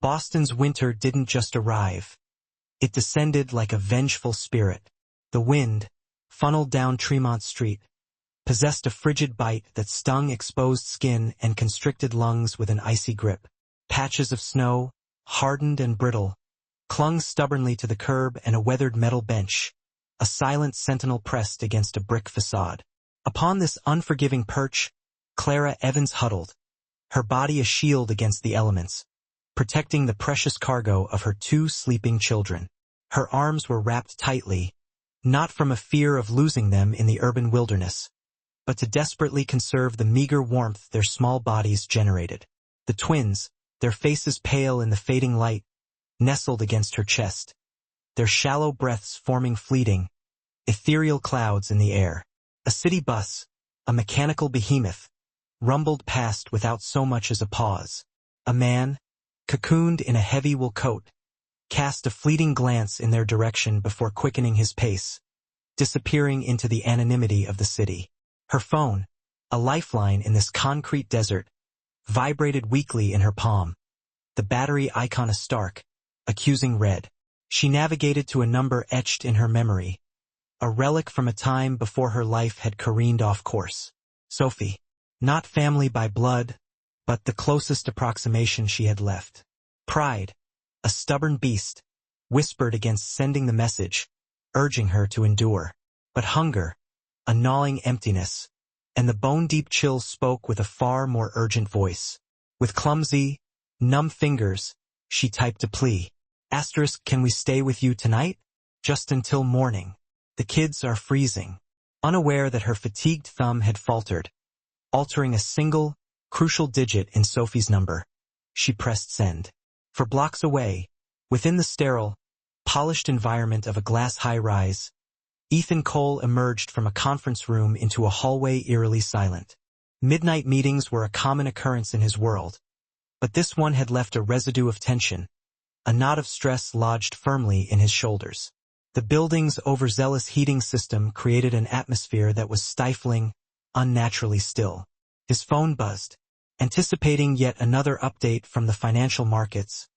Boston's winter didn't just arrive. It descended like a vengeful spirit. The wind, funneled down Tremont Street, possessed a frigid bite that stung exposed skin and constricted lungs with an icy grip. Patches of snow, hardened and brittle, clung stubbornly to the curb and a weathered metal bench, a silent sentinel pressed against a brick facade. Upon this unforgiving perch, Clara Evans huddled, her body a shield against the elements, protecting the precious cargo of her 2 sleeping children. Her arms were wrapped tightly, not from a fear of losing them in the urban wilderness, but to desperately conserve the meager warmth their small bodies generated. The twins, their faces pale in the fading light, nestled against her chest, their shallow breaths forming fleeting, ethereal clouds in the air. A city bus, a mechanical behemoth, rumbled past without so much as a pause. A man, cocooned in a heavy wool coat, cast a fleeting glance in their direction before quickening his pace, disappearing into the anonymity of the city. Her phone, a lifeline in this concrete desert, vibrated weakly in her palm, the battery icon a stark, accusing red. She navigated to a number etched in her memory, a relic from a time before her life had careened off course. Sophie, not family by blood, but the closest approximation she had left. Pride, a stubborn beast, whispered against sending the message, urging her to endure. But hunger, a gnawing emptiness, and the bone-deep chill spoke with a far more urgent voice. With clumsy, numb fingers, she typed a plea. *, can we stay with you tonight? Just until morning. The kids are freezing. Unaware that her fatigued thumb had faltered, altering a single, crucial digit in Sophie's number, she pressed send. For blocks away, within the sterile, polished environment of a glass high-rise, Ethan Cole emerged from a conference room into a hallway eerily silent. Midnight meetings were a common occurrence in his world, but this one had left a residue of tension, a knot of stress lodged firmly in his shoulders. The building's overzealous heating system created an atmosphere that was stifling, unnaturally still. His phone buzzed, anticipating yet another update from the financial markets.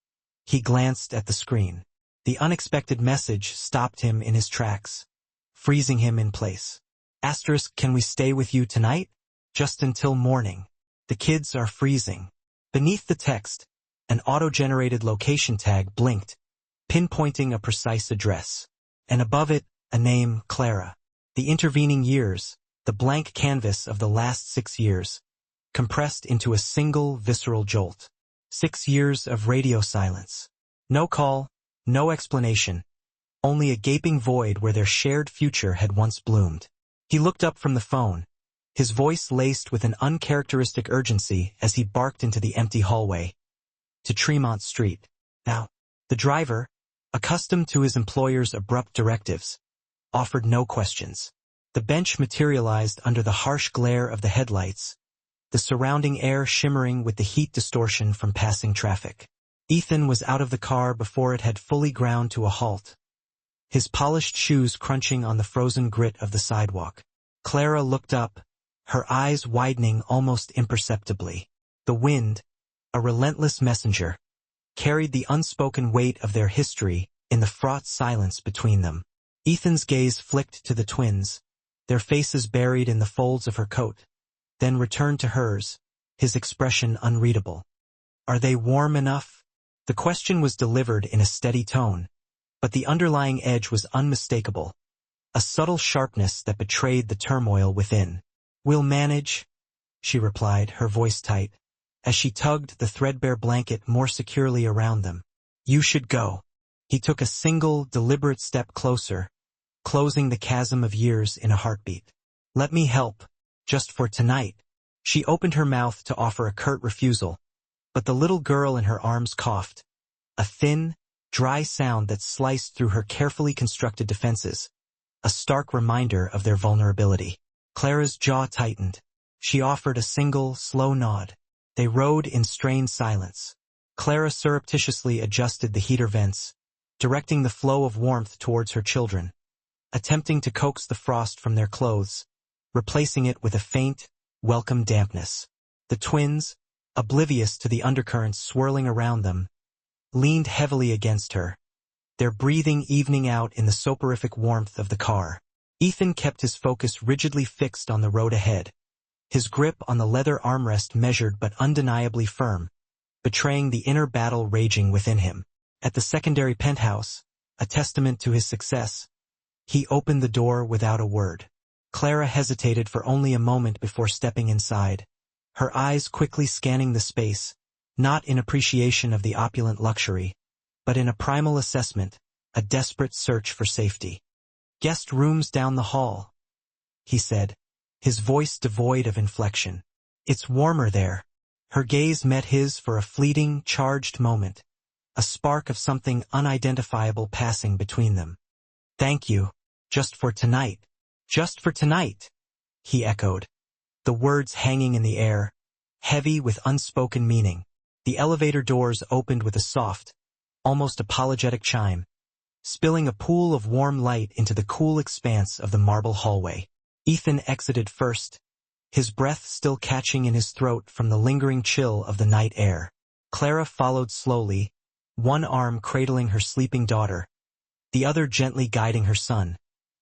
He glanced at the screen. The unexpected message stopped him in his tracks, freezing him in place. *, can we stay with you tonight? Just until morning. The kids are freezing. Beneath the text, an auto-generated location tag blinked, pinpointing a precise address. And above it, a name, Clara. The intervening years, the blank canvas of the last 6 years, compressed into a single visceral jolt. 6 years of radio silence. No call, no explanation, only a gaping void where their shared future had once bloomed. He looked up from the phone, his voice laced with an uncharacteristic urgency as he barked into the empty hallway. To Tremont Street. Now, the driver, accustomed to his employer's abrupt directives, offered no questions. The bench materialized under the harsh glare of the headlights, the surrounding air shimmering with the heat distortion from passing traffic. Ethan was out of the car before it had fully ground to a halt, his polished shoes crunching on the frozen grit of the sidewalk. Clara looked up, her eyes widening almost imperceptibly. The wind, a relentless messenger, carried the unspoken weight of their history in the fraught silence between them. Ethan's gaze flicked to the twins, their faces buried in the folds of her coat, then returned to hers, his expression unreadable. Are they warm enough? The question was delivered in a steady tone, but the underlying edge was unmistakable, a subtle sharpness that betrayed the turmoil within. We'll manage, she replied, her voice tight, as she tugged the threadbare blanket more securely around them. You should go. He took a single, deliberate step closer, closing the chasm of years in a heartbeat. Let me help, just for tonight. She opened her mouth to offer a curt refusal, but the little girl in her arms coughed, a thin, dry sound that sliced through her carefully constructed defenses, a stark reminder of their vulnerability. Clara's jaw tightened. She offered a single, slow nod. They rode in strained silence. Clara surreptitiously adjusted the heater vents, directing the flow of warmth towards her children, attempting to coax the frost from their clothes, replacing it with a faint, welcome dampness. The twins, oblivious to the undercurrents swirling around them, leaned heavily against her, their breathing evening out in the soporific warmth of the car. Ethan kept his focus rigidly fixed on the road ahead, his grip on the leather armrest measured but undeniably firm, betraying the inner battle raging within him. At the secondary penthouse, a testament to his success, he opened the door without a word. Clara hesitated for only a moment before stepping inside, her eyes quickly scanning the space, not in appreciation of the opulent luxury, but in a primal assessment, a desperate search for safety. "Guest rooms down the hall," he said, his voice devoid of inflection. "It's warmer there." Her gaze met his for a fleeting, charged moment, a spark of something unidentifiable passing between them. "Thank you. Just for tonight." "Just for tonight," he echoed, the words hanging in the air, heavy with unspoken meaning. The elevator doors opened with a soft, almost apologetic chime, spilling a pool of warm light into the cool expanse of the marble hallway. Ethan exited first, his breath still catching in his throat from the lingering chill of the night air. Clara followed slowly, one arm cradling her sleeping daughter, the other gently guiding her son,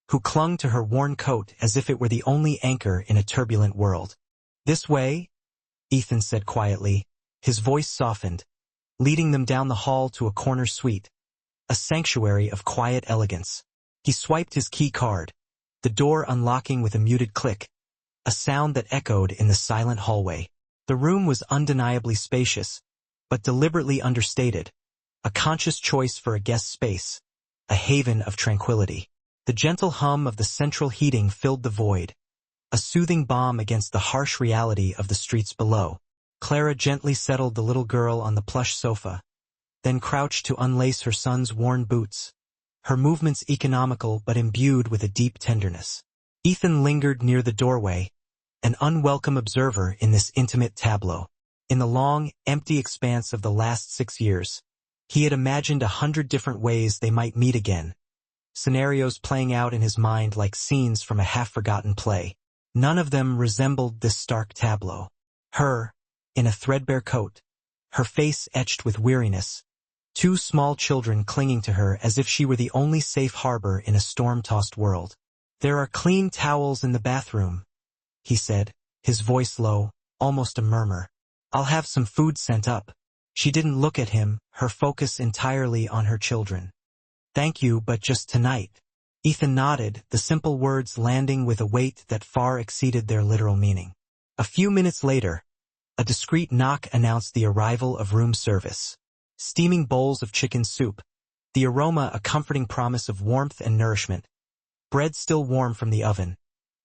who clung to her worn coat as if it were the only anchor in a turbulent world. "This way?" Ethan said quietly, his voice softened, leading them down the hall to a corner suite, a sanctuary of quiet elegance. He swiped his key card, the door unlocking with a muted click, a sound that echoed in the silent hallway. The room was undeniably spacious, but deliberately understated, a conscious choice for a guest space, a haven of tranquility. The gentle hum of the central heating filled the void, a soothing balm against the harsh reality of the streets below. Clara gently settled the little girl on the plush sofa, then crouched to unlace her son's worn boots, her movements economical but imbued with a deep tenderness. Ethan lingered near the doorway, an unwelcome observer in this intimate tableau. In the long, empty expanse of the last 6 years, he had imagined 100 different ways they might meet again, scenarios playing out in his mind like scenes from a half-forgotten play. None of them resembled this stark tableau. Her, in a threadbare coat, her face etched with weariness, 2 small children clinging to her as if she were the only safe harbor in a storm-tossed world. "There are clean towels in the bathroom," he said, his voice low, almost a murmur. "I'll have some food sent up." She didn't look at him, her focus entirely on her children. "Thank you, but just tonight." Ethan nodded, the simple words landing with a weight that far exceeded their literal meaning. A few minutes later, a discreet knock announced the arrival of room service. Steaming bowls of chicken soup, the aroma a comforting promise of warmth and nourishment, bread still warm from the oven,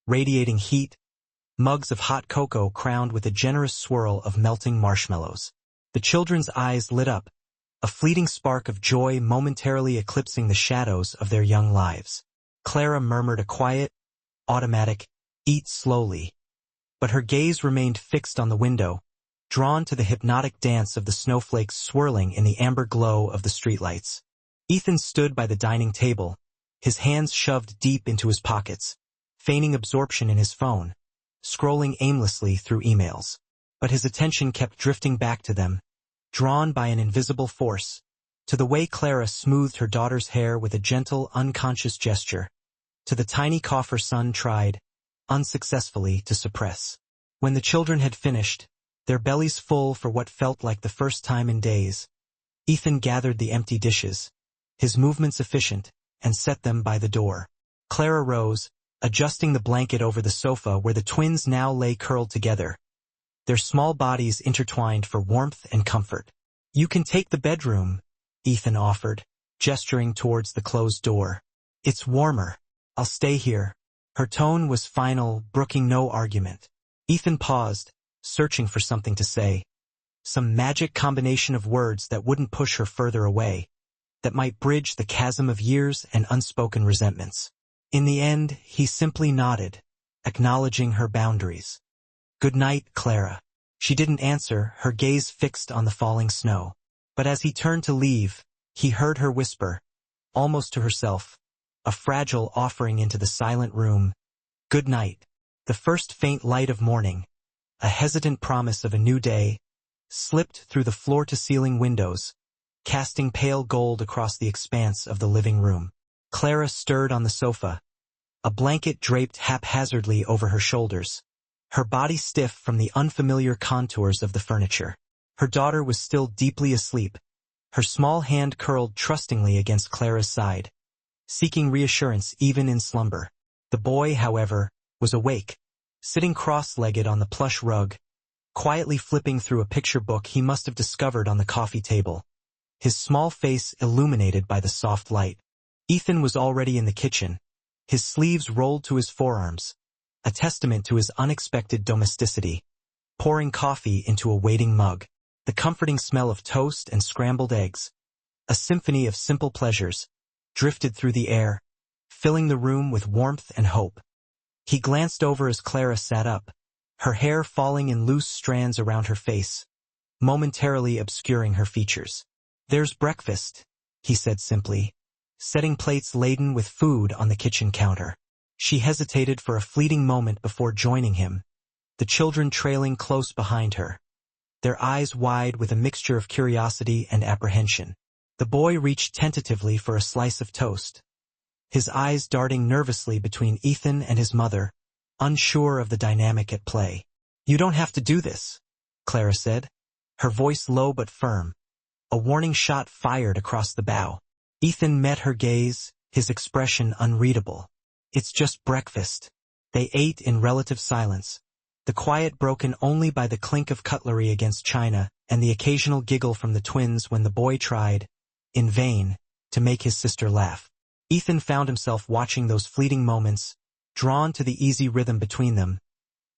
radiating heat, mugs of hot cocoa crowned with a generous swirl of melting marshmallows. The children's eyes lit up, a fleeting spark of joy momentarily eclipsing the shadows of their young lives. Clara murmured a quiet, automatic, "Eat slowly," but her gaze remained fixed on the window, drawn to the hypnotic dance of the snowflakes swirling in the amber glow of the streetlights. Ethan stood by the dining table, his hands shoved deep into his pockets, feigning absorption in his phone, scrolling aimlessly through emails. But his attention kept drifting back to them, drawn by an invisible force, to the way Clara smoothed her daughter's hair with a gentle, unconscious gesture, to the tiny cough her son tried, unsuccessfully, to suppress. When the children had finished, their bellies full for what felt like the first time in days, Ethan gathered the empty dishes, his movements efficient, and set them by the door. Clara rose, adjusting the blanket over the sofa where the twins now lay curled together, their small bodies intertwined for warmth and comfort. "You can take the bedroom," Ethan offered, gesturing towards the closed door. "It's warmer. I'll stay here." Her tone was final, brooking no argument. Ethan paused, searching for something to say, some magic combination of words that wouldn't push her further away, that might bridge the chasm of years and unspoken resentments. In the end, he simply nodded, acknowledging her boundaries. "Good night, Clara." She didn't answer, her gaze fixed on the falling snow. But as he turned to leave, he heard her whisper, almost to herself, a fragile offering into the silent room, "Good night." The first faint light of morning, a hesitant promise of a new day, slipped through the floor-to-ceiling windows, casting pale gold across the expanse of the living room. Clara stirred on the sofa, a blanket draped haphazardly over her shoulders, her body stiff from the unfamiliar contours of the furniture. Her daughter was still deeply asleep, her small hand curled trustingly against Clara's side, seeking reassurance even in slumber. The boy, however, was awake, sitting cross-legged on the plush rug, quietly flipping through a picture book he must have discovered on the coffee table, his small face illuminated by the soft light. Ethan was already in the kitchen, his sleeves rolled to his forearms, a testament to his unexpected domesticity, pouring coffee into a waiting mug. The comforting smell of toast and scrambled eggs, a symphony of simple pleasures, drifted through the air, filling the room with warmth and hope. He glanced over as Clara sat up, her hair falling in loose strands around her face, momentarily obscuring her features. "There's breakfast," he said simply, setting plates laden with food on the kitchen counter. She hesitated for a fleeting moment before joining him, the children trailing close behind her, their eyes wide with a mixture of curiosity and apprehension. The boy reached tentatively for a slice of toast, his eyes darting nervously between Ethan and his mother, unsure of the dynamic at play. "You don't have to do this," Clara said, her voice low but firm, a warning shot fired across the bow. Ethan met her gaze, his expression unreadable. "It's just breakfast." They ate in relative silence, the quiet broken only by the clink of cutlery against china and the occasional giggle from the twins when the boy tried, in vain, to make his sister laugh. Ethan found himself watching those fleeting moments, drawn to the easy rhythm between them,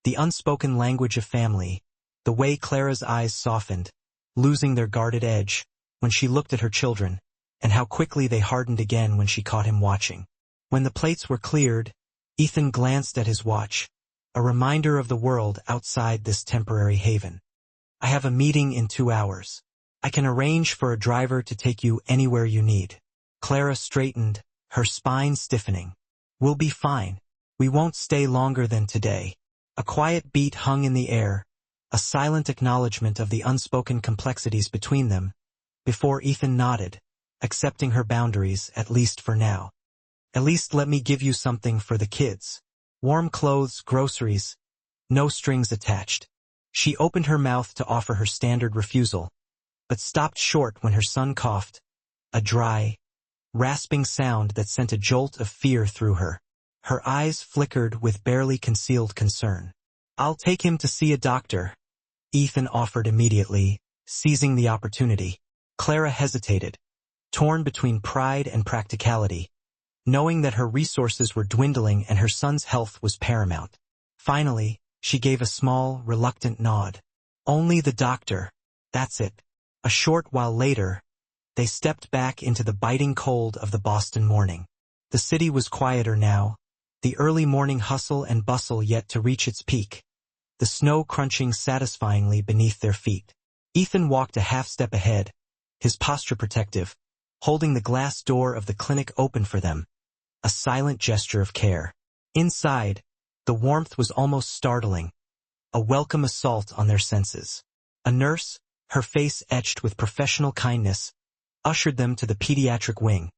the unspoken language of family, the way Clara's eyes softened, losing their guarded edge, when she looked at her children, and how quickly they hardened again when she caught him watching. When the plates were cleared, Ethan glanced at his watch, a reminder of the world outside this temporary haven. "I have a meeting in 2 hours. I can arrange for a driver to take you anywhere you need." Clara straightened, her spine stiffening. "We'll be fine. We won't stay longer than today." A quiet beat hung in the air, a silent acknowledgement of the unspoken complexities between them, before Ethan nodded, accepting her boundaries, at least for now. "At least let me give you something for the kids. Warm clothes, groceries, no strings attached." She opened her mouth to offer her standard refusal, but stopped short when her son coughed, a dry, rasping sound that sent a jolt of fear through her. Her eyes flickered with barely concealed concern. "I'll take him to see a doctor," Ethan offered immediately, seizing the opportunity. Clara hesitated, torn between pride and practicality, knowing that her resources were dwindling and her son's health was paramount. Finally, she gave a small, reluctant nod. "Only the doctor. That's it." A short while later, they stepped back into the biting cold of the Boston morning. The city was quieter now, the early morning hustle and bustle yet to reach its peak, the snow crunching satisfyingly beneath their feet. Ethan walked a half-step ahead, his posture protective, holding the glass door of the clinic open for them, a silent gesture of care. Inside, the warmth was almost startling, a welcome assault on their senses. A nurse, her face etched with professional kindness, ushered them to the pediatric wing,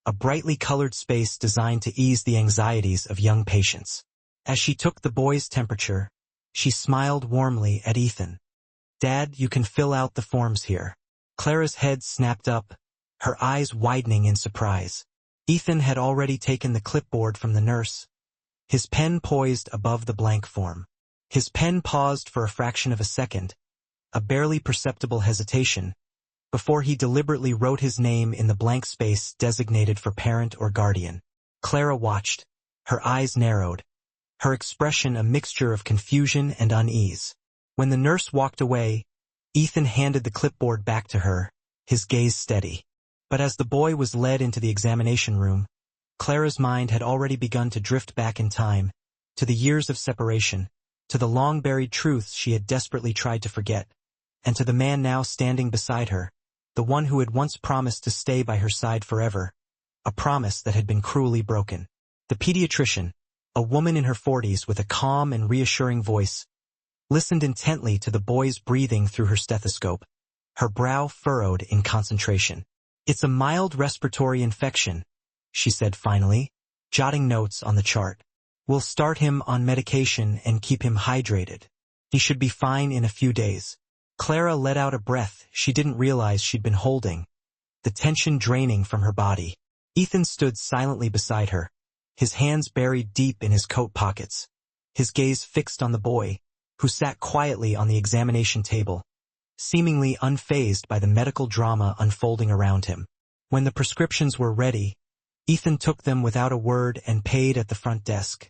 a brightly colored space designed to ease the anxieties of young patients. As she took the boy's temperature, she smiled warmly at Ethan. "Dad, you can fill out the forms here." Clara's head snapped up, her eyes widening in surprise. Ethan had already taken the clipboard from the nurse, his pen poised above the blank form. His pen paused for a fraction of a second, a barely perceptible hesitation, before he deliberately wrote his name in the blank space designated for parent or guardian. Clara watched, her eyes narrowed, her expression a mixture of confusion and unease. When the nurse walked away, Ethan handed the clipboard back to her, his gaze steady. But as the boy was led into the examination room, Clara's mind had already begun to drift back in time, to the years of separation, to the long-buried truths she had desperately tried to forget, and to the man now standing beside her, the one who had once promised to stay by her side forever, a promise that had been cruelly broken. The pediatrician, a woman in her 40s with a calm and reassuring voice, listened intently to the boy's breathing through her stethoscope, her brow furrowed in concentration. "It's a mild respiratory infection," she said finally, jotting notes on the chart. "We'll start him on medication and keep him hydrated. He should be fine in a few days." Clara let out a breath she didn't realize she'd been holding, the tension draining from her body. Ethan stood silently beside her, his hands buried deep in his coat pockets, his gaze fixed on the boy, who sat quietly on the examination table, seemingly unfazed by the medical drama unfolding around him. When the prescriptions were ready, Ethan took them without a word and paid at the front desk,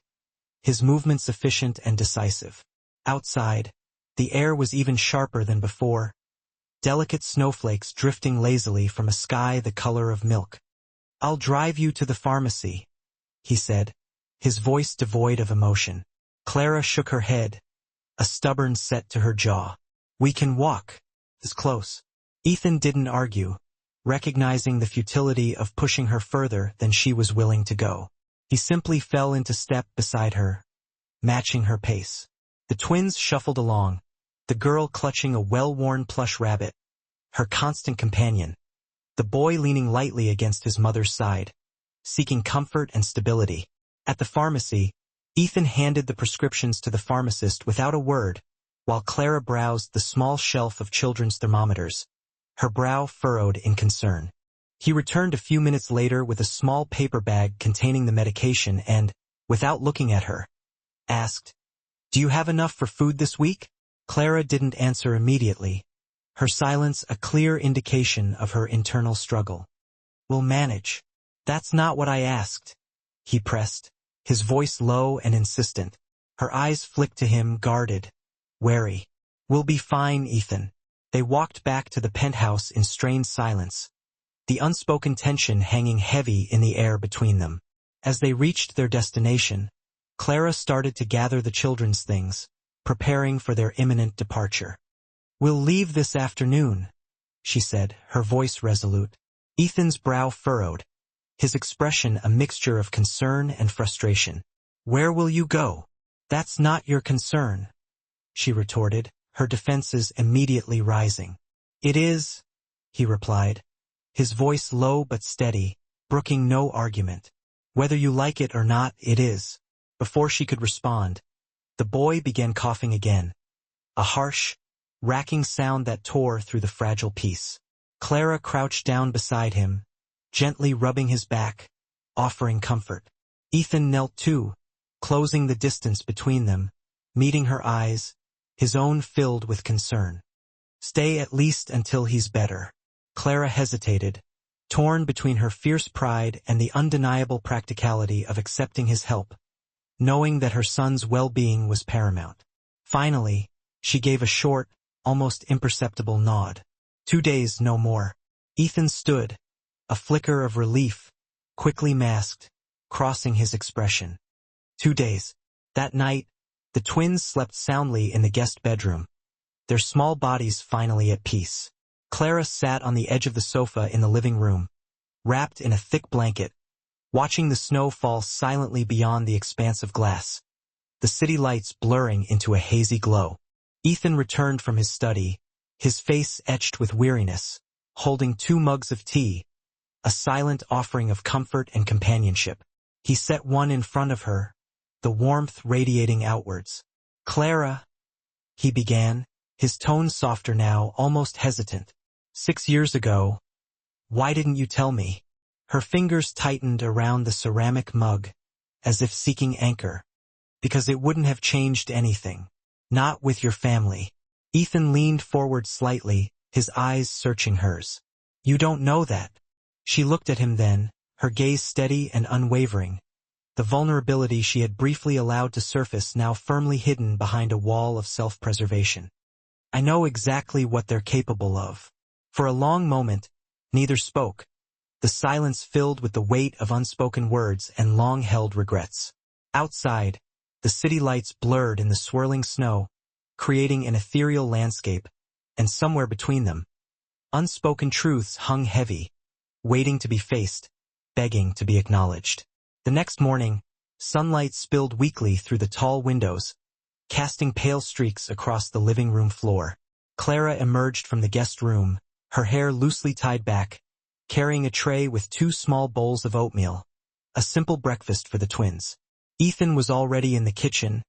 his movements efficient and decisive. Outside, the air was even sharper than before, delicate snowflakes drifting lazily from a sky the color of milk. "I'll drive you to the pharmacy," he said, his voice devoid of emotion. Clara shook her head, a stubborn set to her jaw. "We can walk. It's close." Ethan didn't argue, recognizing the futility of pushing her further than she was willing to go. He simply fell into step beside her, matching her pace. The twins shuffled along, the girl clutching a well-worn plush rabbit, her constant companion, the boy leaning lightly against his mother's side, seeking comfort and stability. At the pharmacy, Ethan handed the prescriptions to the pharmacist without a word, while Clara browsed the small shelf of children's thermometers, her brow furrowed in concern. He returned a few minutes later with a small paper bag containing the medication and, without looking at her, asked, "Do you have enough for food this week?" Clara didn't answer immediately, her silence a clear indication of her internal struggle. "We'll manage." "That's not what I asked," he pressed, his voice low and insistent. Her eyes flicked to him, guarded, wary. "We'll be fine, Ethan." They walked back to the penthouse in strained silence, the unspoken tension hanging heavy in the air between them. As they reached their destination, Clara started to gather the children's things, preparing for their imminent departure. "We'll leave this afternoon," she said, her voice resolute. Ethan's brow furrowed, his expression a mixture of concern and frustration. "Where will you go?" "That's not your concern," she retorted, her defenses immediately rising. "It is," he replied, his voice low but steady, brooking no argument. "Whether you like it or not, it is." Before she could respond, the boy began coughing again, a harsh, racking sound that tore through the fragile peace. Clara crouched down beside him, gently rubbing his back, offering comfort. Ethan knelt too, closing the distance between them, meeting her eyes, his own filled with concern. "Stay at least until he's better." Clara hesitated, torn between her fierce pride and the undeniable practicality of accepting his help, knowing that her son's well-being was paramount. Finally, she gave a short, almost imperceptible nod. 2 days, no more. Ethan stood, a flicker of relief, quickly masked, crossing his expression. 2 days. That night, the twins slept soundly in the guest bedroom, their small bodies finally at peace. Clara sat on the edge of the sofa in the living room, wrapped in a thick blanket, watching the snow fall silently beyond the expanse of glass, the city lights blurring into a hazy glow. Ethan returned from his study, his face etched with weariness, holding 2 mugs of tea, a silent offering of comfort and companionship. He set one in front of her, the warmth radiating outwards. "Clara," he began, his tone softer now, almost hesitant. "6 years ago, why didn't you tell me?" Her fingers tightened around the ceramic mug, as if seeking anchor. "Because it wouldn't have changed anything. Not with your family." Ethan leaned forward slightly, his eyes searching hers. "You don't know that." She looked at him then, her gaze steady and unwavering, the vulnerability she had briefly allowed to surface now firmly hidden behind a wall of self-preservation. "I know exactly what they're capable of." For a long moment, neither spoke, the silence filled with the weight of unspoken words and long-held regrets. Outside, the city lights blurred in the swirling snow, creating an ethereal landscape, and somewhere between them, unspoken truths hung heavy, waiting to be faced, begging to be acknowledged. The next morning, sunlight spilled weakly through the tall windows, casting pale streaks across the living room floor. Clara emerged from the guest room, her hair loosely tied back, carrying a tray with 2 small bowls of oatmeal, a simple breakfast for the twins. Ethan was already in the kitchen,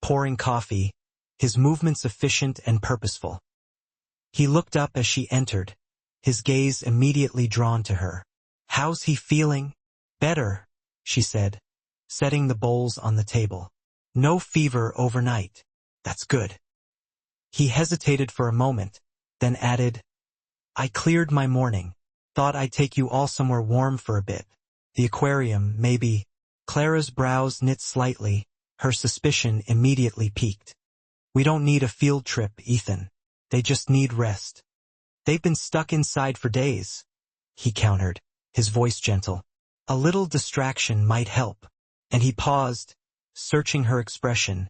pouring coffee, his movements efficient and purposeful. He looked up as she entered, his gaze immediately drawn to her. "How's he feeling?" "Better," she said, setting the bowls on the table. "No fever overnight." "That's good." He hesitated for a moment, then added, "I cleared my morning. Thought I'd take you all somewhere warm for a bit. The aquarium, maybe." Clara's brows knit slightly, her suspicion immediately piqued. "We don't need a field trip, Ethan. They just need rest." "They've been stuck inside for days," he countered, his voice gentle. "A little distraction might help." And he paused, searching her expression,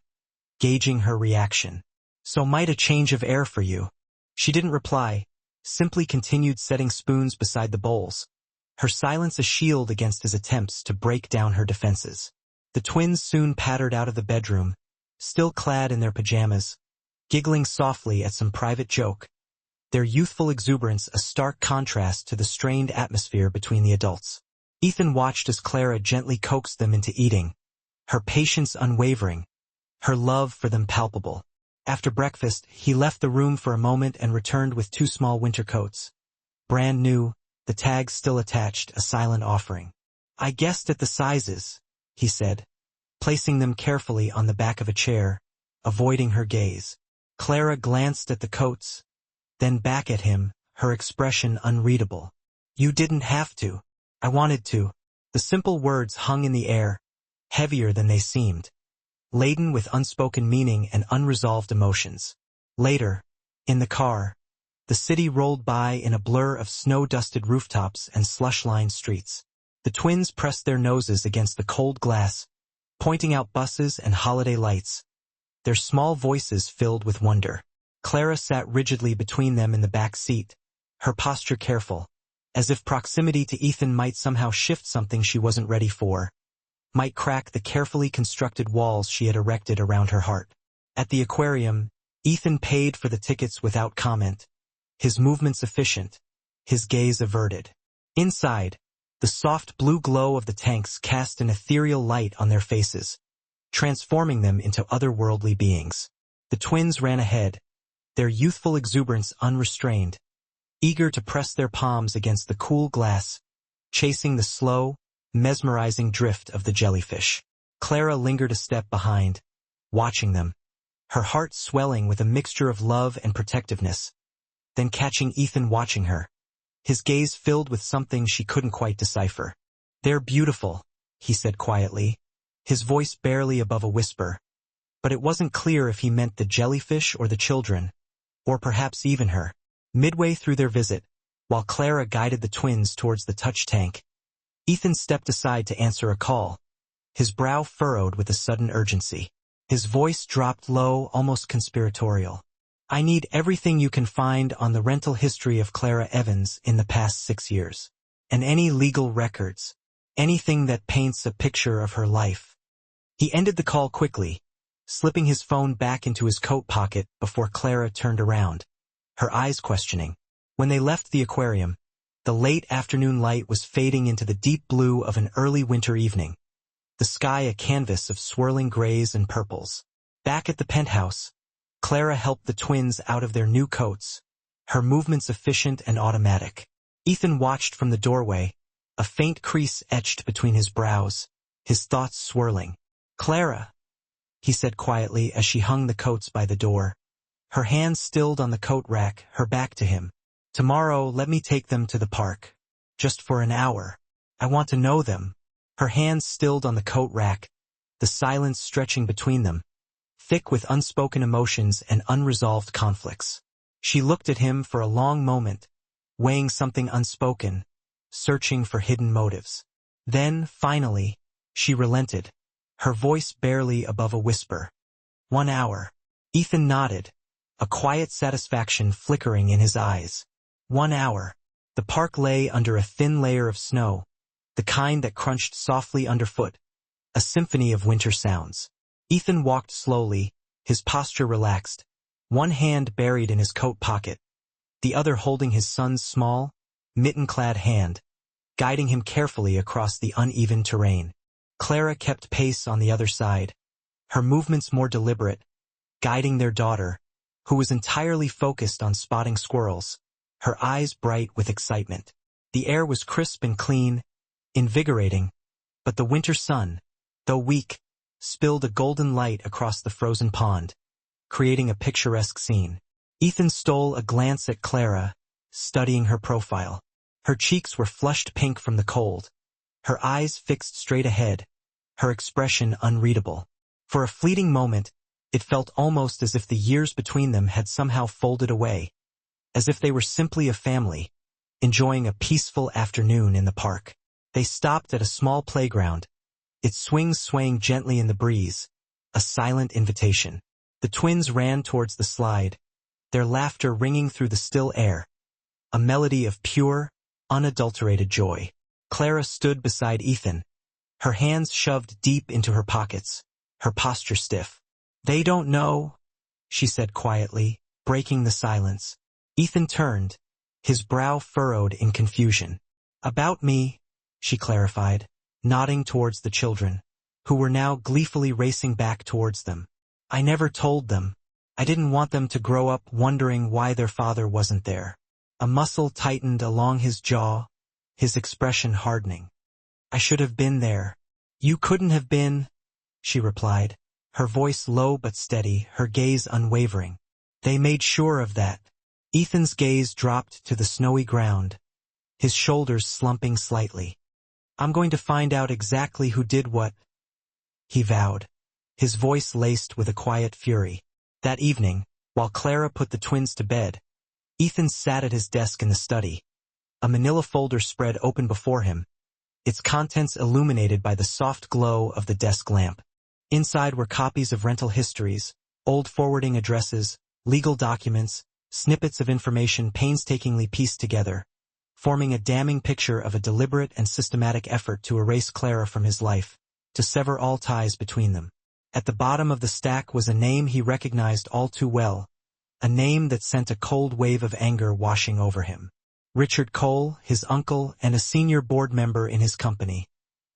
gauging her reaction. "So might a change of air for you." She didn't reply, simply continued setting spoons beside the bowls, her silence a shield against his attempts to break down her defenses. The twins soon pattered out of the bedroom, still clad in their pajamas, giggling softly at some private joke, their youthful exuberance a stark contrast to the strained atmosphere between the adults. Ethan watched as Clara gently coaxed them into eating, her patience unwavering, her love for them palpable. After breakfast, he left the room for a moment and returned with 2 small winter coats. Brand new, the tags still attached, a silent offering. "I guessed at the sizes," he said, placing them carefully on the back of a chair, avoiding her gaze. Clara glanced at the coats, then back at him, her expression unreadable. "You didn't have to. I wanted to." The simple words hung in the air, heavier than they seemed, laden with unspoken meaning and unresolved emotions. Later, in the car, the city rolled by in a blur of snow-dusted rooftops and slush-lined streets. The twins pressed their noses against the cold glass, pointing out buses and holiday lights, their small voices filled with wonder. Clara sat rigidly between them in the back seat, her posture careful, as if proximity to Ethan might somehow shift something she wasn't ready for, might crack the carefully constructed walls she had erected around her heart. At the aquarium, Ethan paid for the tickets without comment, his movements efficient, his gaze averted. Inside, the soft blue glow of the tanks cast an ethereal light on their faces, transforming them into otherworldly beings. The twins ran ahead, their youthful exuberance unrestrained, eager to press their palms against the cool glass, chasing the slow, mesmerizing drift of the jellyfish. Clara lingered a step behind, watching them, her heart swelling with a mixture of love and protectiveness, then catching Ethan watching her, his gaze filled with something she couldn't quite decipher. "They're beautiful," he said quietly, his voice barely above a whisper, but it wasn't clear if he meant the jellyfish or the children, or perhaps even her. Midway through their visit, while Clara guided the twins towards the touch tank, Ethan stepped aside to answer a call, his brow furrowed with a sudden urgency. His voice dropped low, almost conspiratorial. "I need everything you can find on the rental history of Clara Evans in the past 6 years. And any legal records. Anything that paints a picture of her life." He ended the call quickly, slipping his phone back into his coat pocket before Clara turned around, her eyes questioning. When they left the aquarium, the late afternoon light was fading into the deep blue of an early winter evening, the sky a canvas of swirling grays and purples. Back at the penthouse, Clara helped the twins out of their new coats, her movements efficient and automatic. Ethan watched from the doorway, a faint crease etched between his brows, his thoughts swirling. "Clara," he said quietly as she hung the coats by the door, her hands stilled on the coat rack, her back to him. "Tomorrow let me take them to the park. Just for an hour. I want to know them." Her hands stilled on the coat rack, the silence stretching between them, thick with unspoken emotions and unresolved conflicts. She looked at him for a long moment, weighing something unspoken, searching for hidden motives. Then, finally, she relented, her voice barely above a whisper. 1 hour. Ethan nodded, a quiet satisfaction flickering in his eyes. 1 hour. The park lay under a thin layer of snow, the kind that crunched softly underfoot, a symphony of winter sounds. Ethan walked slowly, his posture relaxed, one hand buried in his coat pocket, the other holding his son's small, mitten-clad hand, guiding him carefully across the uneven terrain. Clara kept pace on the other side, her movements more deliberate, guiding their daughter, who was entirely focused on spotting squirrels, her eyes bright with excitement. The air was crisp and clean, invigorating, but the winter sun, though weak, spilled a golden light across the frozen pond, creating a picturesque scene. Ethan stole a glance at Clara, studying her profile. Her cheeks were flushed pink from the cold, her eyes fixed straight ahead, her expression unreadable. For a fleeting moment, it felt almost as if the years between them had somehow folded away, as if they were simply a family, enjoying a peaceful afternoon in the park. They stopped at a small playground, its swings swaying gently in the breeze, a silent invitation. The twins ran towards the slide, their laughter ringing through the still air, a melody of pure, unadulterated joy. Clara stood beside Ethan, her hands shoved deep into her pockets, her posture stiff. "They don't know," she said quietly, breaking the silence. Ethan turned, his brow furrowed in confusion. "About me," she clarified, nodding towards the children, who were now gleefully racing back towards them. "I never told them. I didn't want them to grow up wondering why their father wasn't there." A muscle tightened along his jaw, his expression hardening. "I should have been there." "You couldn't have been," she replied, her voice low but steady, her gaze unwavering. "They made sure of that." Ethan's gaze dropped to the snowy ground, his shoulders slumping slightly. "I'm going to find out exactly who did what," he vowed, his voice laced with a quiet fury. That evening, while Clara put the twins to bed, Ethan sat at his desk in the study, a manila folder spread open before him, its contents illuminated by the soft glow of the desk lamp. Inside were copies of rental histories, old forwarding addresses, legal documents, snippets of information painstakingly pieced together, forming a damning picture of a deliberate and systematic effort to erase Clara from his life, to sever all ties between them. At the bottom of the stack was a name he recognized all too well, a name that sent a cold wave of anger washing over him. Richard Cole, his uncle and a senior board member in his company,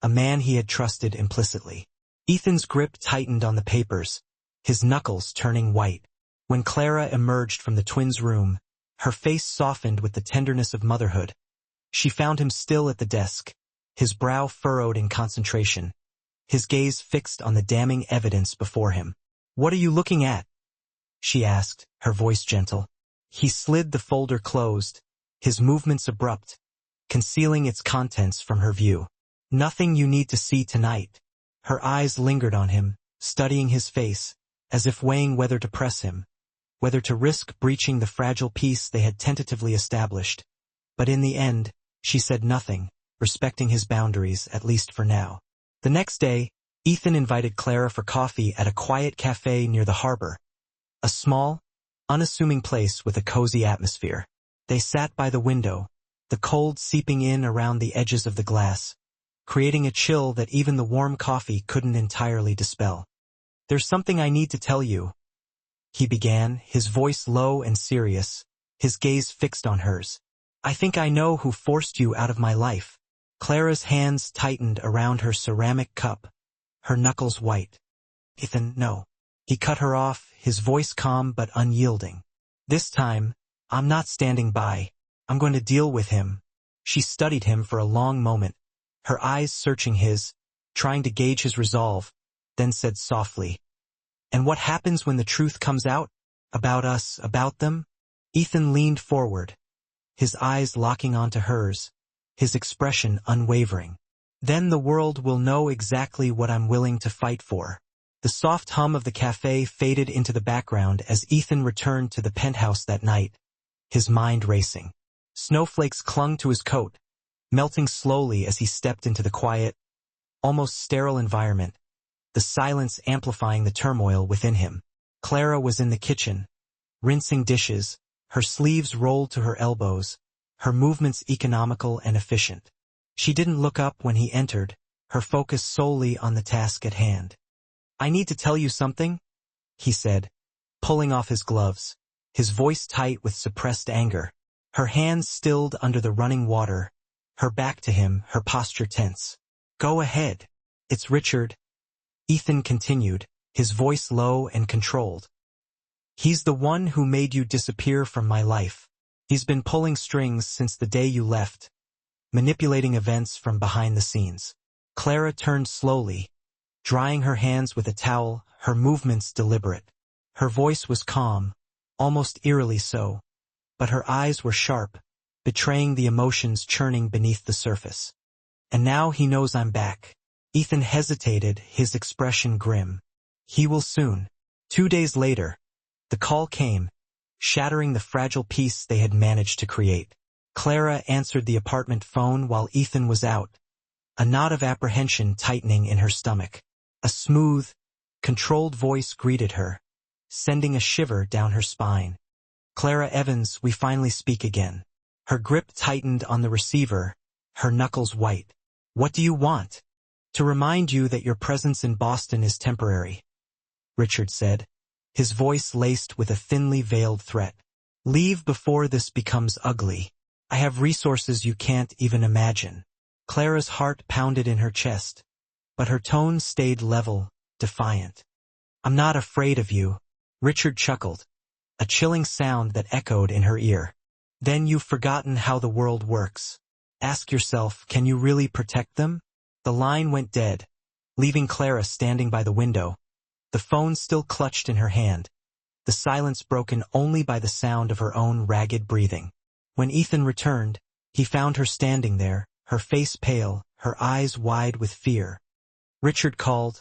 a man he had trusted implicitly. Ethan's grip tightened on the papers, his knuckles turning white. When Clara emerged from the twins' room, her face softened with the tenderness of motherhood. She found him still at the desk, his brow furrowed in concentration, his gaze fixed on the damning evidence before him. "What are you looking at?" she asked, her voice gentle. He slid the folder closed, his movements abrupt, concealing its contents from her view. "Nothing you need to see tonight." Her eyes lingered on him, studying his face, as if weighing whether to press him, whether to risk breaching the fragile peace they had tentatively established. But in the end, she said nothing, respecting his boundaries, at least for now. The next day, Ethan invited Clara for coffee at a quiet cafe near the harbor, a small, unassuming place with a cozy atmosphere. They sat by the window, the cold seeping in around the edges of the glass, creating a chill that even the warm coffee couldn't entirely dispel. "There's something I need to tell you," he began, his voice low and serious, his gaze fixed on hers. "I think I know who forced you out of my life." Clara's hands tightened around her ceramic cup, her knuckles white. "Ethan, no." He cut her off, his voice calm but unyielding. "This time, I'm not standing by. I'm going to deal with him." She studied him for a long moment, her eyes searching his, trying to gauge his resolve, then said softly, "And what happens when the truth comes out? About us, about them?" Ethan leaned forward, his eyes locking onto hers, his expression unwavering. "Then the world will know exactly what I'm willing to fight for." The soft hum of the cafe faded into the background as Ethan returned to the penthouse that night, his mind racing. Snowflakes clung to his coat, melting slowly as he stepped into the quiet, almost sterile environment, the silence amplifying the turmoil within him. Clara was in the kitchen, rinsing dishes, her sleeves rolled to her elbows, her movements economical and efficient. She didn't look up when he entered, her focus solely on the task at hand. "I need to tell you something," he said, pulling off his gloves, his voice tight with suppressed anger. Her hands stilled under the running water, her back to him, her posture tense. "Go ahead. It's Richard," Ethan continued, his voice low and controlled. "He's the one who made you disappear from my life. He's been pulling strings since the day you left, manipulating events from behind the scenes." Clara turned slowly, drying her hands with a towel, her movements deliberate. Her voice was calm, almost eerily so, but her eyes were sharp, betraying the emotions churning beneath the surface. "And now he knows I'm back." Ethan hesitated, his expression grim. "He will soon." 2 days later, the call came, shattering the fragile peace they had managed to create. Clara answered the apartment phone while Ethan was out, a knot of apprehension tightening in her stomach. A smooth, controlled voice greeted her, sending a shiver down her spine. "Clara Evans, we finally speak again." Her grip tightened on the receiver, her knuckles white. "What do you want?" "To remind you that your presence in Boston is temporary," Richard said, his voice laced with a thinly veiled threat. "Leave before this becomes ugly. I have resources you can't even imagine." Clara's heart pounded in her chest, but her tone stayed level, defiant. "I'm not afraid of you," Richard chuckled, a chilling sound that echoed in her ear. "Then you've forgotten how the world works. Ask yourself, can you really protect them?" The line went dead, leaving Clara standing by the window, the phone still clutched in her hand, the silence broken only by the sound of her own ragged breathing. When Ethan returned, he found her standing there, her face pale, her eyes wide with fear. "Richard called,"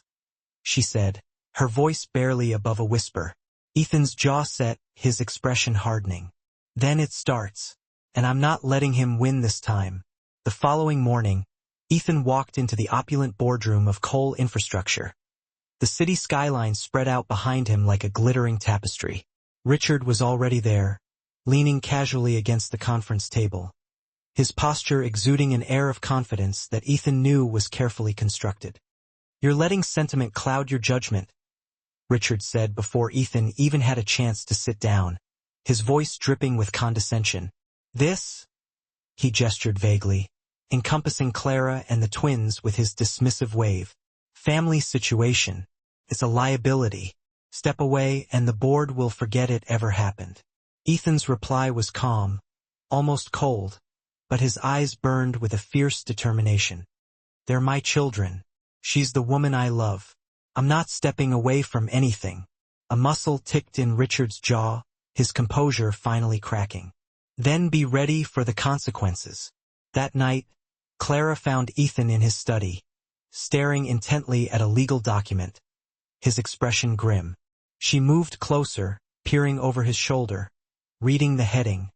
she said, her voice barely above a whisper. Ethan's jaw set, his expression hardening. "Then it starts. And I'm not letting him win this time." The following morning, Ethan walked into the opulent boardroom of Cole Infrastructure. The city skyline spread out behind him like a glittering tapestry. Richard was already there, leaning casually against the conference table, his posture exuding an air of confidence that Ethan knew was carefully constructed. "You're letting sentiment cloud your judgment," Richard said before Ethan even had a chance to sit down, his voice dripping with condescension. "This?" He gestured vaguely, encompassing Clara and the twins with his dismissive wave. "Family situation. It's a liability. Step away and the board will forget it ever happened." Ethan's reply was calm, almost cold, but his eyes burned with a fierce determination. "They're my children. She's the woman I love. I'm not stepping away from anything." A muscle ticked in Richard's jaw, his composure finally cracking. "Then be ready for the consequences." That night, Clara found Ethan in his study, staring intently at a legal document, his expression grim. She moved closer, peering over his shoulder, reading the heading,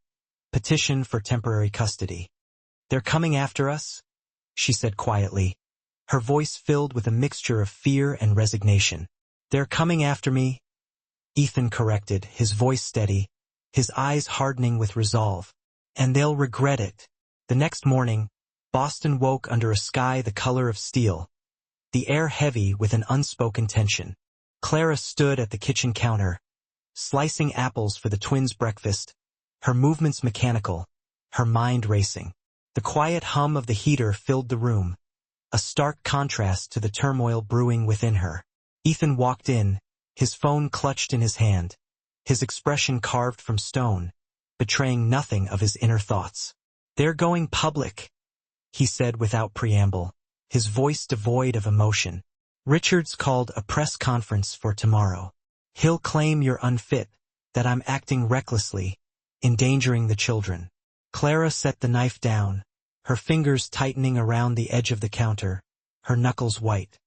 "Petition for Temporary Custody." "They're coming after us?" she said quietly, her voice filled with a mixture of fear and resignation. "They're coming after me," Ethan corrected, his voice steady, his eyes hardening with resolve. "And they'll regret it." The next morning, Boston woke under a sky the color of steel, the air heavy with an unspoken tension. Clara stood at the kitchen counter, slicing apples for the twins' breakfast, her movements mechanical, her mind racing. The quiet hum of the heater filled the room, a stark contrast to the turmoil brewing within her. Ethan walked in, his phone clutched in his hand, his expression carved from stone, betraying nothing of his inner thoughts. "They're going public," he said without preamble, his voice devoid of emotion. "Richard's called a press conference for tomorrow. He'll claim you're unfit, that I'm acting recklessly, endangering the children." Clara set the knife down, her fingers tightening around the edge of the counter, her knuckles white.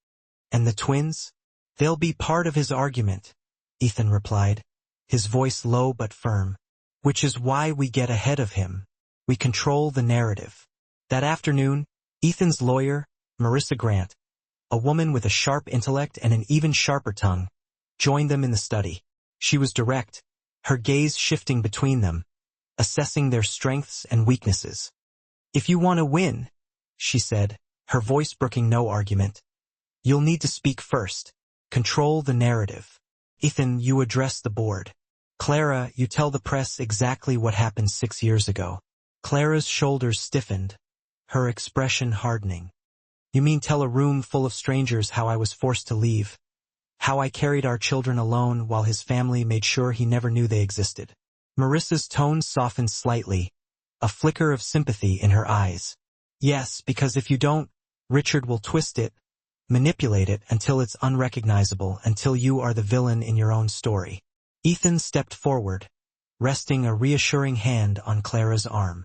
"And the twins? They'll be part of his argument," Ethan replied, his voice low but firm. "Which is why we get ahead of him. We control the narrative." That afternoon, Ethan's lawyer, Marissa Grant, a woman with a sharp intellect and an even sharper tongue, joined them in the study. She was direct, her gaze shifting between them, assessing their strengths and weaknesses. "If you want to win," she said, her voice brooking no argument, "you'll need to speak first. Control the narrative." Ethan, you address the board. Clara, you tell the press exactly what happened 6 years ago. Clara's shoulders stiffened, her expression hardening. You mean tell a room full of strangers how I was forced to leave? How I carried our children alone while his family made sure he never knew they existed? Marissa's tone softened slightly, a flicker of sympathy in her eyes. Yes, because if you don't, Richard will twist it, manipulate it until it's unrecognizable, until you are the villain in your own story. Ethan stepped forward, resting a reassuring hand on Clara's arm.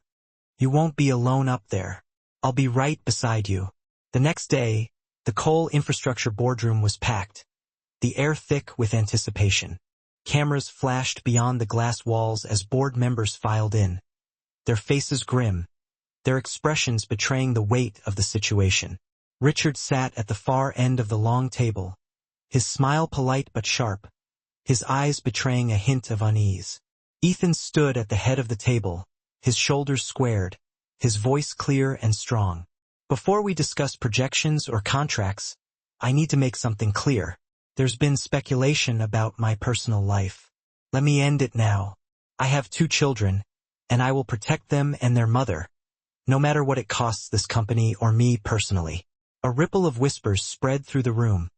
You won't be alone up there. I'll be right beside you. The next day, the coal infrastructure boardroom was packed, the air thick with anticipation. Cameras flashed beyond the glass walls as board members filed in, their faces grim, their expressions betraying the weight of the situation. Richard sat at the far end of the long table, his smile polite but sharp, his eyes betraying a hint of unease. Ethan stood at the head of the table, his shoulders squared, his voice clear and strong. Before we discuss projections or contracts, I need to make something clear. There's been speculation about my personal life. Let me end it now. I have 2 children, and I will protect them and their mother, no matter what it costs this company or me personally. A ripple of whispers spread through the room,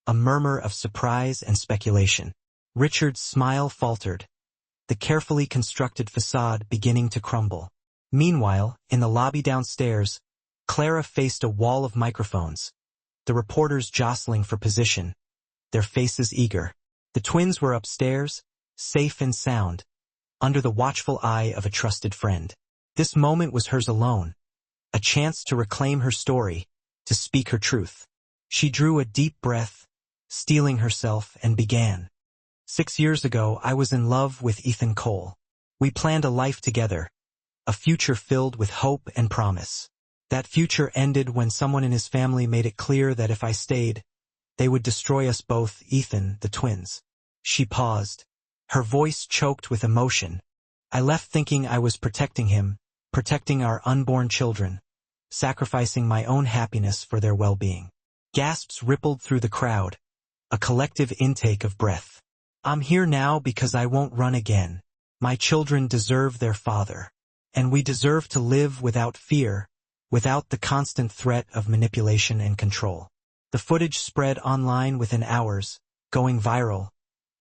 a murmur of surprise and speculation. Richard's smile faltered, the carefully constructed facade beginning to crumble. Meanwhile, in the lobby downstairs, Clara faced a wall of microphones, the reporters jostling for position, their faces eager. The twins were upstairs, safe and sound, under the watchful eye of a trusted friend. This moment was hers alone, a chance to reclaim her story, to speak her truth. She drew a deep breath, steeling herself, and began. 6 years ago, I was in love with Ethan Cole. We planned a life together, a future filled with hope and promise. That future ended when someone in his family made it clear that if I stayed, they would destroy us both, Ethan, the twins. She paused, her voice choked with emotion. I left thinking I was protecting him, protecting our unborn children, sacrificing my own happiness for their well-being. Gasps rippled through the crowd, a collective intake of breath. I'm here now because I won't run again. My children deserve their father. And we deserve to live without fear, without the constant threat of manipulation and control. The footage spread online within hours, going viral,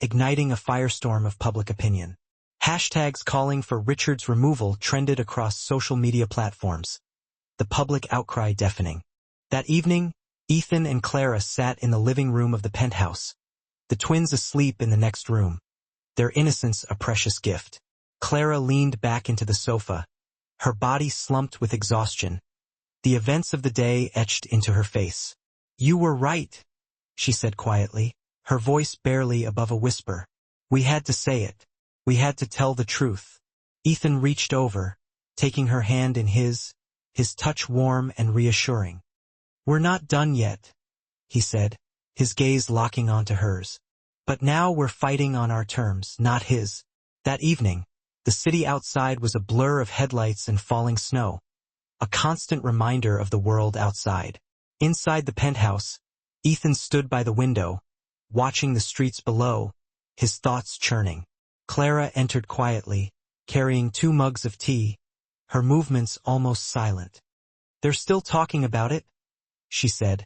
igniting a firestorm of public opinion. Hashtags calling for Richard's removal trended across social media platforms, the public outcry deafening. That evening, Ethan and Clara sat in the living room of the penthouse, the twins asleep in the next room, their innocence a precious gift. Clara leaned back into the sofa, her body slumped with exhaustion, the events of the day etched into her face. You were right, she said quietly, her voice barely above a whisper. We had to say it. We had to tell the truth. Ethan reached over, taking her hand in his touch warm and reassuring. We're not done yet, he said, his gaze locking onto hers. But now we're fighting on our terms, not his. That evening, the city outside was a blur of headlights and falling snow, a constant reminder of the world outside. Inside the penthouse, Ethan stood by the window, watching the streets below, his thoughts churning. Clara entered quietly, carrying 2 mugs of tea, her movements almost silent. They're still talking about it, she said,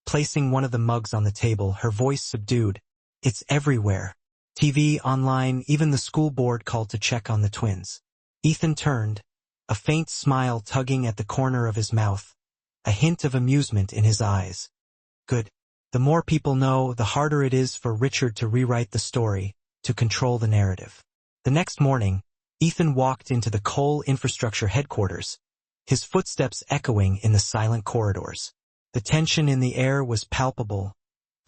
placing one of the mugs on the table, her voice subdued. It's everywhere. TV, online, even the school board called to check on the twins. Ethan turned, a faint smile tugging at the corner of his mouth, a hint of amusement in his eyes. Good. The more people know, the harder it is for Richard to rewrite the story, to control the narrative. The next morning, Ethan walked into the coal infrastructure headquarters, his footsteps echoing in the silent corridors. The tension in the air was palpable,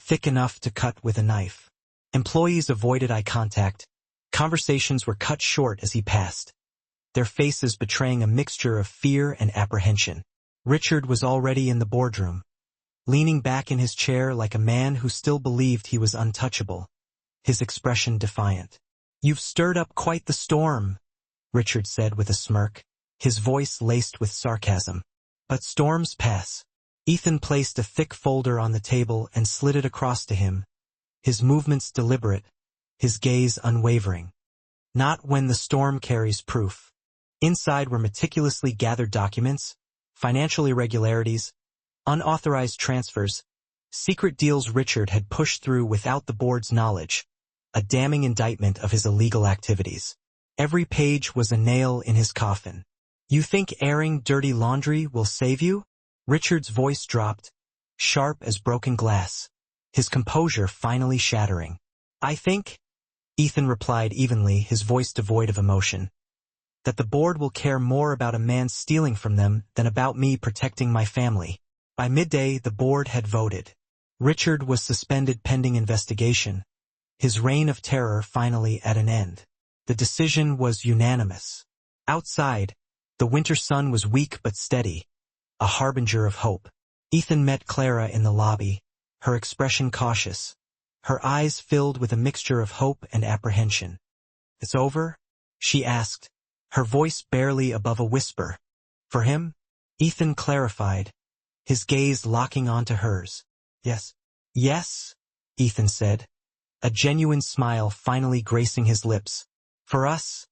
thick enough to cut with a knife. Employees avoided eye contact. Conversations were cut short as he passed, their faces betraying a mixture of fear and apprehension. Richard was already in the boardroom, leaning back in his chair like a man who still believed he was untouchable, his expression defiant. You've stirred up quite the storm, Richard said with a smirk, his voice laced with sarcasm. But storms pass. Ethan placed a thick folder on the table and slid it across to him, his movements deliberate, his gaze unwavering. Not when the storm carries proof. Inside were meticulously gathered documents, financial irregularities, unauthorized transfers, secret deals Richard had pushed through without the board's knowledge, a damning indictment of his illegal activities. Every page was a nail in his coffin. "You think airing dirty laundry will save you?" Richard's voice dropped, sharp as broken glass, his composure finally shattering. "I think," Ethan replied evenly, his voice devoid of emotion, "that the board will care more about a man stealing from them than about me protecting my family." By midday, the board had voted. Richard was suspended pending investigation, his reign of terror finally at an end. The decision was unanimous. Outside, the winter sun was weak but steady, a harbinger of hope. Ethan met Clara in the lobby, her expression cautious, her eyes filled with a mixture of hope and apprehension. "It's over?" she asked, her voice barely above a whisper. "For him?" Ethan clarified, his gaze locking onto hers. "Yes." "Yes," Ethan said, a genuine smile finally gracing his lips. "For us,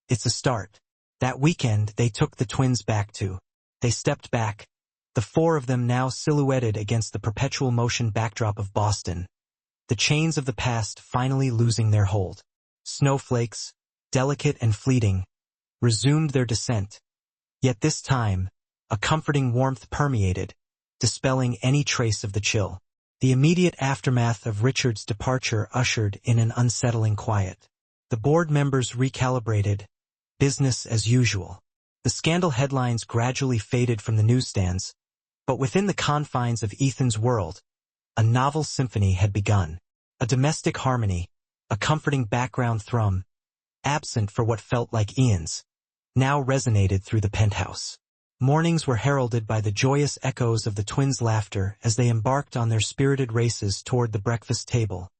it's a start." That weekend they took the twins back to. They stepped back, the four of them now silhouetted against the perpetual motion backdrop of Boston, the chains of the past finally losing their hold. Snowflakes, delicate and fleeting, resumed their descent. Yet this time, a comforting warmth permeated, dispelling any trace of the chill. The immediate aftermath of Richard's departure ushered in an unsettling quiet. The board members recalibrated, business as usual. The scandal headlines gradually faded from the newsstands, but within the confines of Ethan's world, a novel symphony had begun. A domestic harmony, a comforting background thrum, absent for what felt like eons, now resonated through the penthouse. Mornings were heralded by the joyous echoes of the twins' laughter as they embarked on their spirited races toward the breakfast table,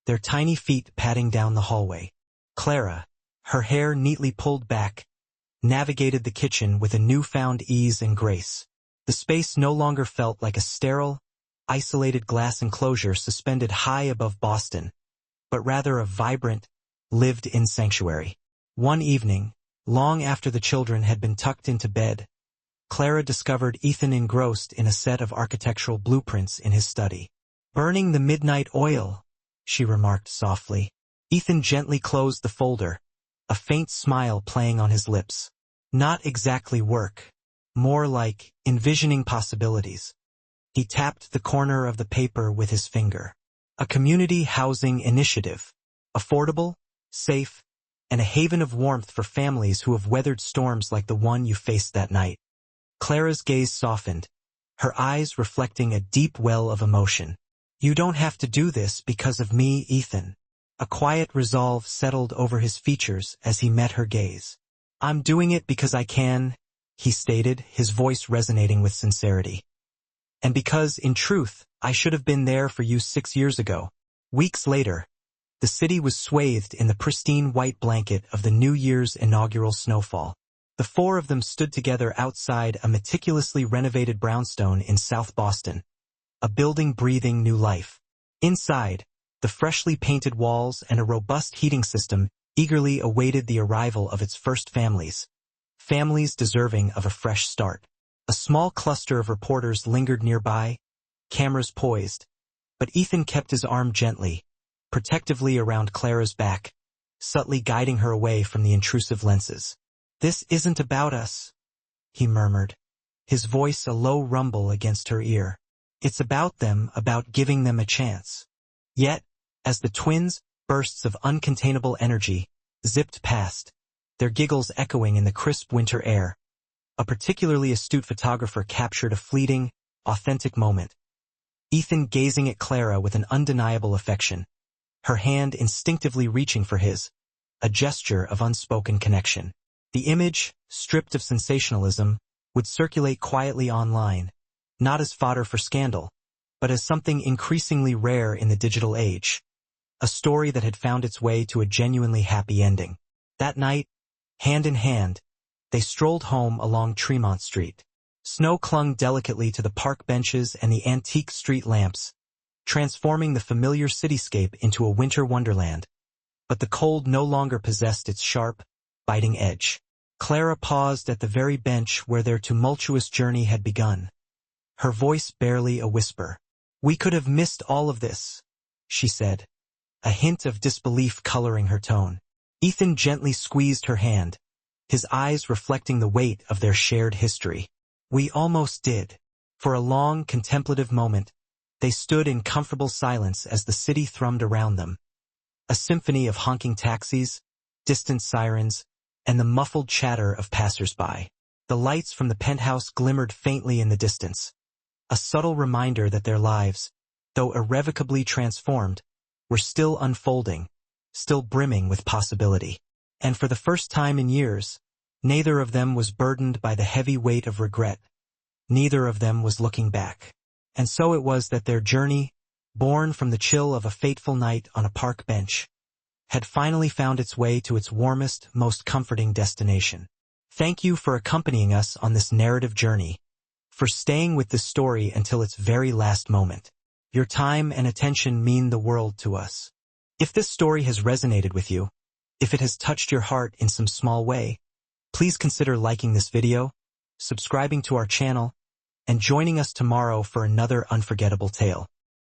their tiny feet padding down the hallway. Clara, her hair neatly pulled back, navigated the kitchen with a newfound ease and grace. The space no longer felt like a sterile, isolated glass enclosure suspended high above Boston, but rather a vibrant, lived-in sanctuary. One evening, long after the children had been tucked into bed, Clara discovered Ethan engrossed in a set of architectural blueprints in his study. "Burning the midnight oil," she remarked softly. Ethan gently closed the folder, a faint smile playing on his lips. "Not exactly work, more like envisioning possibilities." He tapped the corner of the paper with his finger. "A community housing initiative, affordable, safe, and a haven of warmth for families who have weathered storms like the one you faced that night." Clara's gaze softened, her eyes reflecting a deep well of emotion. "You don't have to do this because of me, Ethan." A quiet resolve settled over his features as he met her gaze. "I'm doing it because I can," he stated, his voice resonating with sincerity. "And because, in truth, I should have been there for you 6 years ago." Weeks later, the city was swathed in the pristine white blanket of the New Year's inaugural snowfall. The four of them stood together outside a meticulously renovated brownstone in South Boston, a building breathing new life. Inside, the freshly painted walls and a robust heating system eagerly awaited the arrival of its first families deserving of a fresh start. A small cluster of reporters lingered nearby, cameras poised, but Ethan kept his arm gently, protectively around Clara's back, subtly guiding her away from the intrusive lenses. "This isn't about us," he murmured, his voice a low rumble against her ear. "It's about them, about giving them a chance." Yet, as the twins' bursts of uncontainable energy zipped past, their giggles echoing in the crisp winter air, a particularly astute photographer captured a fleeting, authentic moment. Ethan gazing at Clara with an undeniable affection, her hand instinctively reaching for his, a gesture of unspoken connection. The image, stripped of sensationalism, would circulate quietly online, not as fodder for scandal, but as something increasingly rare in the digital age, a story that had found its way to a genuinely happy ending. That night, hand in hand, they strolled home along Tremont Street. Snow clung delicately to the park benches and the antique street lamps, transforming the familiar cityscape into a winter wonderland. but the cold no longer possessed its sharp, biting edge. Clara paused at the very bench where their tumultuous journey had begun. Her voice barely a whisper. "We could have missed all of this," she said, a hint of disbelief coloring her tone. Ethan gently squeezed her hand, his eyes reflecting the weight of their shared history. "We almost did." For a long, contemplative moment, they stood in comfortable silence as the city thrummed around them. A symphony of honking taxis, distant sirens, and the muffled chatter of passers-by. The lights from the penthouse glimmered faintly in the distance, a subtle reminder that their lives, though irrevocably transformed, were still unfolding, still brimming with possibility. And for the first time in years, neither of them was burdened by the heavy weight of regret. Neither of them was looking back. And so it was that their journey, born from the chill of a fateful night on a park bench, had finally found its way to its warmest, most comforting destination. Thank you for accompanying us on this narrative journey, for staying with this story until its very last moment. Your time and attention mean the world to us. If this story has resonated with you, if it has touched your heart in some small way, please consider liking this video, subscribing to our channel, and joining us tomorrow for another unforgettable tale.